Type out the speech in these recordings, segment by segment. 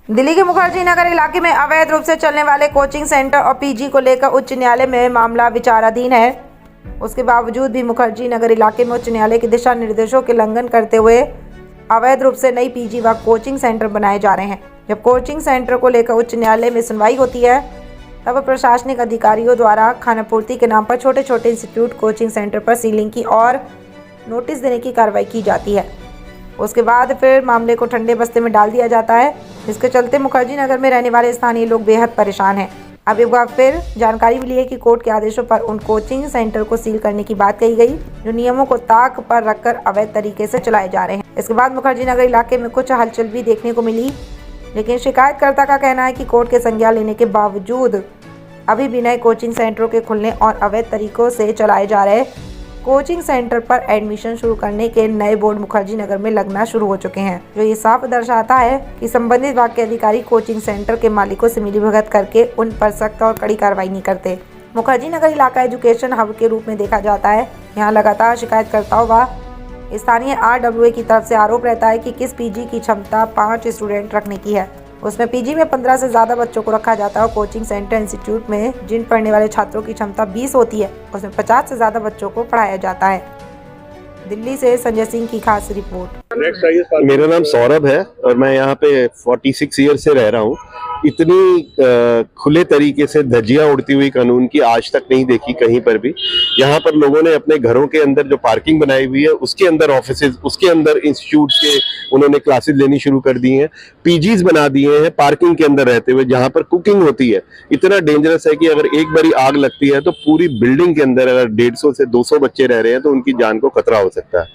दिल्ली के मुखर्जी नगर इलाके में अवैध रूप से चलने वाले कोचिंग सेंटर और पीजी को लेकर उच्च न्यायालय में मामला विचाराधीन है। उसके बावजूद भी मुखर्जी नगर इलाके में उच्च न्यायालय के दिशा निर्देशों के उल्लंघन करते हुए अवैध रूप से नई पीजी व कोचिंग सेंटर बनाए जा रहे हैं। जब कोचिंग सेंटर को लेकर उच्च न्यायालय में सुनवाई होती है तब प्रशासनिक अधिकारियों द्वारा खानापूर्ति के नाम पर छोटे छोटे इंस्टीट्यूट कोचिंग सेंटर पर सीलिंग की और नोटिस देने की कार्रवाई की जाती है। उसके बाद फिर मामले को ठंडे बस्ते में डाल दिया जाता है, जिसके चलते मुखर्जी नगर में रहने वाले स्थानीय लोग बेहद परेशान हैं। अब एक बार फिर जानकारी मिली है कि कोर्ट के आदेशों पर उन कोचिंग सेंटर को सील करने की बात कही गई, जो नियमों को ताक पर रखकर अवैध तरीके से चलाए जा रहे हैं। इसके बाद मुखर्जी नगर इलाके में कुछ हलचल भी देखने को मिली, लेकिन शिकायतकर्ता का कहना है कि कोर्ट के संज्ञान लेने के बावजूद अभी भी नए कोचिंग सेंटरों के खुलने और अवैध तरीकों से चलाए जा रहे कोचिंग सेंटर पर एडमिशन शुरू करने के नए बोर्ड मुखर्जी नगर में लगना शुरू हो चुके हैं, जो ये साफ दर्शाता है कि संबंधित विभाग के अधिकारी कोचिंग सेंटर के मालिकों से मिलीभगत करके उन पर सख्त और कड़ी कार्रवाई नहीं करते। मुखर्जी नगर इलाका एजुकेशन हब के रूप में देखा जाता है। यहाँ लगातार शिकायतकर्ताओं व स्थानीय RWA की तरफ से आरोप रहता है कि किस पीजी की क्षमता 5 स्टूडेंट रखने की है, उसमें पीजी में 15 से ज़्यादा बच्चों को रखा जाता है और कोचिंग सेंटर इंस्टीट्यूट में जिन पढ़ने वाले छात्रों की क्षमता 20 होती है, उसमें 50 से ज़्यादा बच्चों को पढ़ाया जाता है। दिल्ली से संजय सिंह की खास रिपोर्ट। मेरा नाम सौरभ है और मैं यहाँ पे 46 ईयर से रह रहा हूँ। इतनी खुले तरीके से धज्जियां उड़ती हुई कानून की आज तक नहीं देखी कहीं पर भी। यहाँ पर लोगों ने अपने घरों के अंदर जो पार्किंग बनाई हुई है, उसके अंदर ऑफिसेज, उसके अंदर इंस्टीट्यूट के उन्होंने क्लासेस लेनी शुरू कर दी हैं। पीजीज बना दिए हैं पार्किंग के अंदर रहते हुए, जहाँ पर कुकिंग होती है। इतना डेंजरस है कि अगर एक बारी आग लगती है तो पूरी बिल्डिंग के अंदर अगर 150 से 200 बच्चे रह रहे हैं तो उनकी जान को खतरा हो सकता है।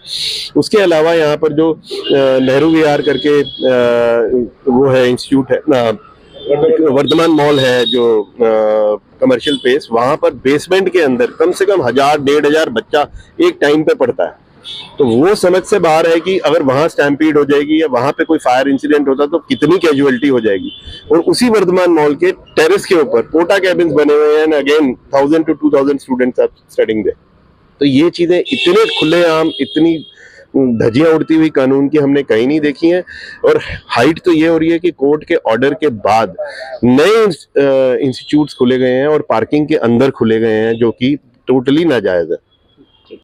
उसके अलावा यहाँ पर जो नेहरू विहार करके वो है इंस्टीट्यूट है, वर्धमान मॉल है जो कमर्शियल प्लेस, वहां पर बेसमेंट के अंदर कम से कम 1000-1500 बच्चा एक टाइम पे पढ़ता है। तो वो समझ से बाहर है कि अगर वहां स्टैम्पीड हो जाएगी या वहां पे कोई फायर इंसिडेंट होता तो कितनी कैजुअलिटी हो जाएगी। और उसी वर्धमान मॉल के टेरेस के ऊपर पोटा कैबिन्स बने हुए हैं, again 1000 to 2000 students are studying there. तो ये चीजें इतने खुलेआम, इतनी धज्जियां उड़ती हुई कानून की हमने कहीं नहीं देखी हैं। और हाइट तो ये हो रही है कि कोर्ट के ऑर्डर के बाद नए इंस्टीट्यूट्स खुले गए हैं और पार्किंग के अंदर खुले गए हैं, जो कि टोटली नाजायज है।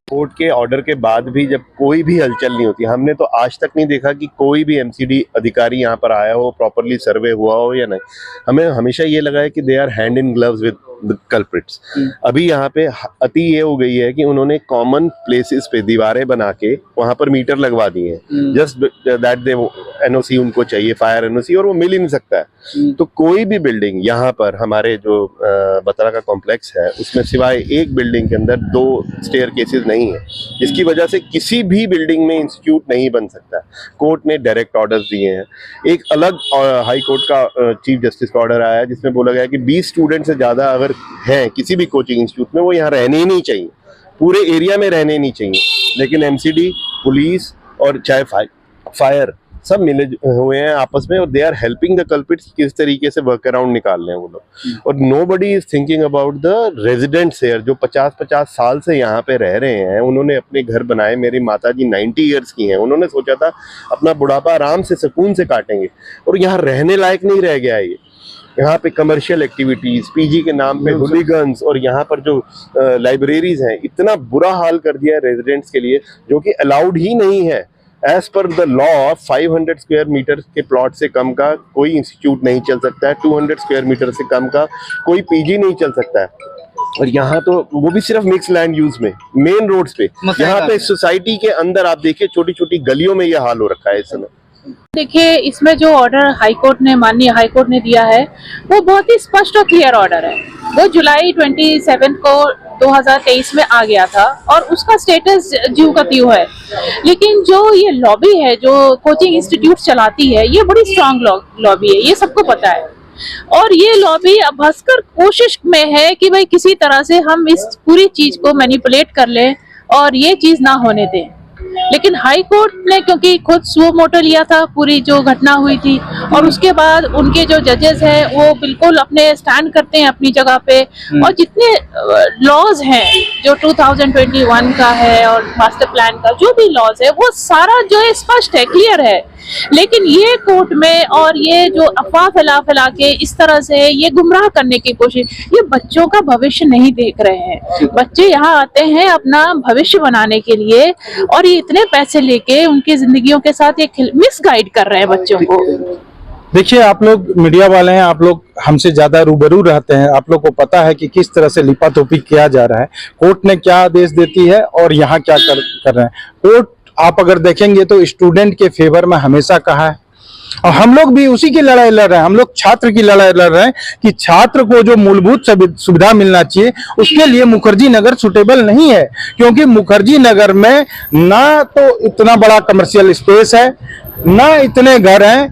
कोर्ट के ऑर्डर के बाद भी जब कोई भी हलचल नहीं होती, हमने तो आज तक नहीं देखा कि कोई भी MCD अधिकारी यहाँ पर आया हो, प्रॉपरली सर्वे हुआ हो या नहीं। हमें हमेशा ये लगा है कि they are hand in gloves with culprits. अभी यहाँ पे अति ये हो गई है कि उन्होंने कॉमन प्लेसेस पे दीवारें बना के वहां पर मीटर लगवा दिए हैं, जस्ट दैट दे NOC उनको चाहिए, फायर NOC, और वो मिल ही नहीं सकता है। तो कोई भी बिल्डिंग यहाँ पर हमारे जो बतरा का कॉम्प्लेक्स है, उसमें सिवाय एक बिल्डिंग के अंदर 2 स्टेयर केसेस नहीं है, जिसकी वजह से किसी भी बिल्डिंग में इंस्टीट्यूट नहीं बन सकता। कोर्ट ने डायरेक्ट ऑर्डर्स दिए हैं। एक अलग हाई कोर्ट का चीफ जस्टिस का ऑर्डर आया है, जिसमें बोला गया है कि 20 स्टूडेंट से ज्यादा अगर हैं किसी भी कोचिंग इंस्टीट्यूट में, वो यहाँ रहने ही नहीं चाहिए, पूरे एरिया में रहने नहीं चाहिए। लेकिन MCD, पुलिस और चाहे फायर सब मिले हुए हैं आपस में, और they are helping the culprits किस तरीके से वर्क अराउंड निकाल रहे हैं वो लोग। और nobody is thinking about the residents here, जो 50-50 साल से यहाँ पे रह रहे हैं। उन्होंने अपने घर बनाए। मेरी माता जी 90 ईयर्स की हैं। उन्होंने सोचा था अपना बुढ़ापा आराम से सुकून से काटेंगे, और यहाँ रहने लायक नहीं रह गया है ये। यहाँ पे कमर्शियल एक्टिविटीज, पीजी के नाम पे हुलिगन्स, और यहाँ पर जो लाइब्रेरीज हैं, इतना बुरा हाल कर दिया है रेजिडेंट्स के लिए, जो कि अलाउड ही नहीं है। As per the law 500 square metre के प्लॉट से कम का कोई इंस्टीट्यूट नहीं चल सकता है, 200 स्क्वायर मीटर से कम का कोई पीजी नहीं चल सकता है। और यहाँ तो वो भी सिर्फ मिक्स लैंड यूज में, मेन रोड्स पे। यहाँ पे सोसाइटी के अंदर आप देखिए छोटी छोटी गलियों में ये हाल हो रखा है इस समय। देखिए, इसमें जो ऑर्डर माननीय हाई कोर्ट ने दिया है, वो बहुत ही स्पष्ट और क्लियर ऑर्डर है। वो जुलाई 27 को 2023 में आ गया था और उसका स्टेटस ज्यों का त्यों है। लेकिन जो ये लॉबी है जो कोचिंग इंस्टीट्यूट चलाती है, ये बड़ी स्ट्रांग लॉबी है, ये सबको पता है। और ये लॉबी अब भसकर कोशिश में है कि भाई किसी तरह से हम इस पूरी चीज को मैनिपुलेट कर लें और ये चीज ना होने दें। लेकिन हाई कोर्ट ने क्योंकि खुद सुओ मोटो लिया था पूरी जो घटना हुई थी, और उसके बाद उनके जो जजेस हैं वो बिल्कुल अपने स्टैंड करते हैं अपनी जगह पे। और जितने लॉज हैं जो 2021 का है और मास्टर प्लान का जो भी लॉज है, वो सारा जो है स्पष्ट है, क्लियर है लेकिन ये कोर्ट में और ये जो अफवाह फैला के इस तरह से ये गुमराह करने की कोशिश, ये बच्चों का भविष्य नहीं देख रहे हैं। बच्चे यहाँ आते हैं अपना भविष्य बनाने के लिए और ये इतने पैसे लेके उनकी जिंदगियों के साथ ये मिसगाइड कर रहे हैं बच्चों को। देखिए, आप लोग मीडिया वाले हैं, आप लोग हमसे ज्यादा रूबरू रहते हैं, आप लोग को पता है कि किस तरह से लिपातोपी किया जा रहा है, कोर्ट ने क्या आदेश देती है और यहाँ क्या कर रहे हैं। कोर्ट आप अगर देखेंगे तो स्टूडेंट के फेवर में हमेशा कहा है और हम लोग भी उसी की लड़ाई लड़ रहे हैं। हम लोग छात्र की लड़ाई लड़ रहे हैं कि छात्र को जो मूलभूत सुविधा मिलना चाहिए उसके लिए मुखर्जी नगर सुटेबल नहीं है, क्योंकि मुखर्जी नगर में ना तो इतना बड़ा कमर्शियल स्पेस है, ना इतने घर हैं,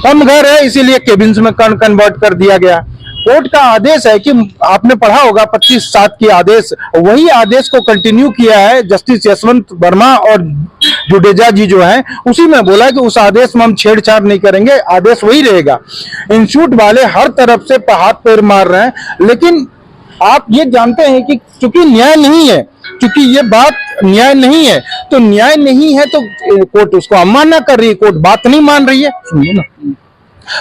कम घर है, इसीलिए केबिन्स में कन्वर्ट कर दिया गया। कोर्ट का आदेश है कि आपने पढ़ा होगा 25/7 की आदेश, वही आदेश को कंटिन्यू किया है जस्टिस यशवंत वर्मा और जुडेजा जी जो हैं, उसी में बोला कि उस आदेश में हम छेड़छाड़ नहीं करेंगे, आदेश वही रहेगा। इंस्टीट्यूट वाले हर तरफ से हाथ पैर मार रहे हैं, लेकिन आप ये जानते हैं कि चूंकि न्याय नहीं है, क्योंकि ये बात न्याय नहीं है, तो न्याय नहीं है तो कोर्ट उसको अवमानना कर रही है, कोर्ट बात नहीं मान रही है, सुनिए ना,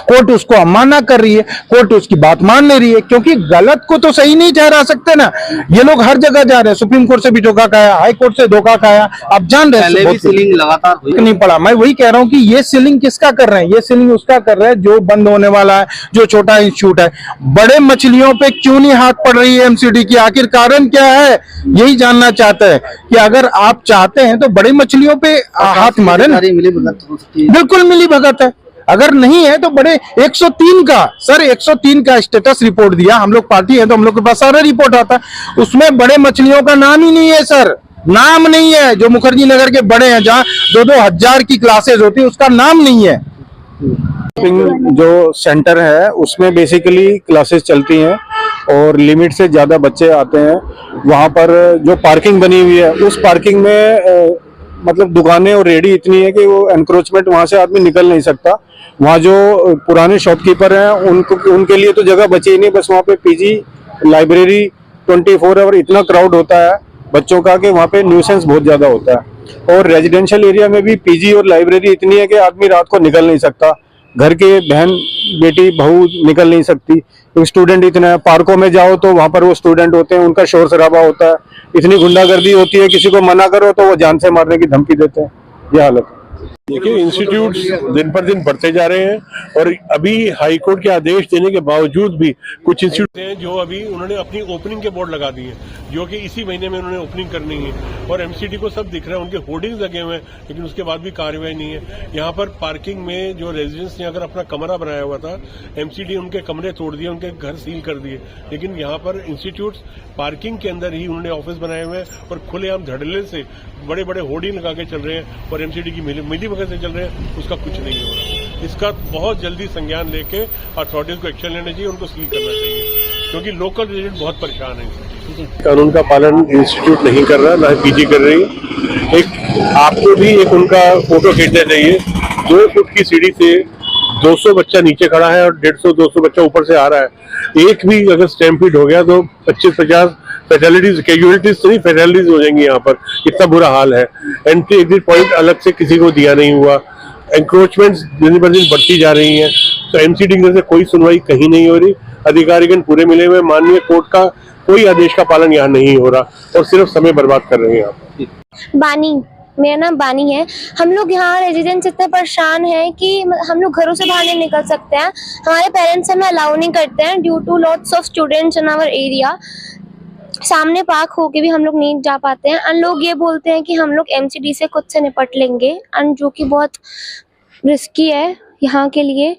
कोर्ट उसको अवमानना कर रही है, कोर्ट उसकी बात मान नहीं रही है, क्योंकि गलत को तो सही नहीं ठहरा सकते ना। ये लोग हर जगह जा रहे हैं, सुप्रीम कोर्ट से भी धोखा खाया, हाई कोर्ट से धोखा खाया, आप जान रहे हैं सीलिंग लगातार नहीं पड़ा। मैं वही कह रहा हूँ कि ये सीलिंग किसका कर रहे हैं, ये सीलिंग उसका कर रहे हैं जो बंद होने वाला है, जो छोटा इंस्टीट्यूट है। बड़े मछलियों पे क्यों नहीं हाथ पड़ रही है एमसीडी की, आखिर कारण क्या है, यही जानना चाहते हैं कि अगर आप चाहते हैं तो बड़ी मछलियों पे हाथ मारे ना। बिल्कुल मिली भगत है, अगर नहीं है तो बड़े 103 का सर 103 का स्टेटस रिपोर्ट दिया, हम लोग पार्टी है तो हम लोग के पास सारा रिपोर्ट आता है, उसमें बड़े मछलियों का नाम ही नहीं है सर, नाम नहीं है। जो मुखर्जी नगर के बड़े हैं जहाँ 2-2 हजार की क्लासेस होती है उसका नाम नहीं है। जो सेंटर है उसमें बेसिकली क्लासेस चलती हैं और लिमिट से ज्यादा बच्चे आते हैं। वहाँ पर जो पार्किंग बनी हुई है उस पार्किंग में मतलब दुकानें और रेडी इतनी है कि वो एनक्रोचमेंट, वहाँ से आदमी निकल नहीं सकता। वहाँ जो पुराने शॉपकीपर हैं उनके लिए तो जगह बची ही नहीं, बस वहाँ पे पीजी लाइब्रेरी 24 आवर इतना क्राउड होता है बच्चों का कि वहाँ पे न्यूसेंस बहुत ज्यादा होता है। और रेजिडेंशियल एरिया में भी पीजी और लाइब्रेरी इतनी है कि आदमी रात को निकल नहीं सकता, घर के बहन बेटी बहू निकल नहीं सकती, स्टूडेंट इतना है। पार्कों में जाओ तो वहाँ पर वो स्टूडेंट होते हैं, उनका शोर शराबा होता है, इतनी गुंडागर्दी होती है, किसी को मना करो तो वो जान से मारने की धमकी देते हैं। ये हालत है। देखिए, इंस्टीट्यूट्स दिन पर दिन बढ़ते जा रहे हैं और अभी हाई कोर्ट के आदेश देने के बावजूद भी कुछ इंस्टीट्यूट हैं जो अभी उन्होंने अपनी ओपनिंग के बोर्ड लगा दिए, जो कि इसी महीने में उन्होंने ओपनिंग करनी है और एमसीडी को सब दिख रहा है, उनके होर्डिंग्स लगे हुए हैं, लेकिन उसके बाद भी कार्रवाई नहीं है। यहाँ पर पार्किंग में जो रेजिडेंट्स ने अगर अपना कमरा बनाया हुआ था, एमसीडी उनके कमरे तोड़ दिए, उनके घर सील कर दिए, लेकिन यहाँ पर इंस्टीट्यूट पार्किंग के अंदर ही उन्होंने ऑफिस बनाए हुए हैं और खुलेआम धड़ल्ले से बड़े बड़े होर्डिंग लगा के चल रहे हैं और एमसीडी की मिली भगत से चल रहे हैं, उसका कुछ नहीं हो रहा। इसका बहुत जल्दी संज्ञान लेके अथॉरिटीज को एक्शन लेना चाहिए, उनको सील करना चाहिए, क्योंकि लोकल रेजिडेंट बहुत परेशान है। कानून का पालन इंस्टीट्यूट नहीं कर रहा, ना पीजी कर रही है। एक आपको भी एक उनका फोटो खींचना चाहिए, 2 फुट की सीढ़ी से 200 बच्चा नीचे खड़ा है और 150-200 बच्चा ऊपर से आ रहा है। एक भी अगर स्टैम्पीड हो गया तो 25-50 फैटेलिटीज, कैजुअलिटीज तो नहीं फैटेलिटीज हो जाएंगी यहाँ पर, इतना बुरा हाल है। एंट्री एग्जिट पॉइंट अलग से किसी को दिया नहीं हुआ, एंक्रोचमेंट दिन ब दिन बढ़ती जा रही हैं, तो एमसीडी की तरफ से कोई सुनवाई कहीं नहीं हो रही। अधिकारीगण पूरे मिले हुए, माननीय कोर्ट का कोई आदेश का पालन यहाँ नहीं हो रहा और सिर्फ समय बर्बाद कर रहे हैं आप। बानी, मेरा नाम बानी है। हम लोग यहाँ रेजिडेंट्स इतने परेशान हैं कि हम लोग घरों से बाहर नहीं निकल सकते हैं, हमारे पेरेंट्स हमें अलाउ नहीं करते हैं due to lots of students in our area. सामने पार्क होके भी हम लोग नहीं जा पाते हैं और लोग ये बोलते हैं कि हम लोग एमसीडी से खुद से निपट लेंगे, एंड जो कि बहुत रिस्की है यहाँ के लिए।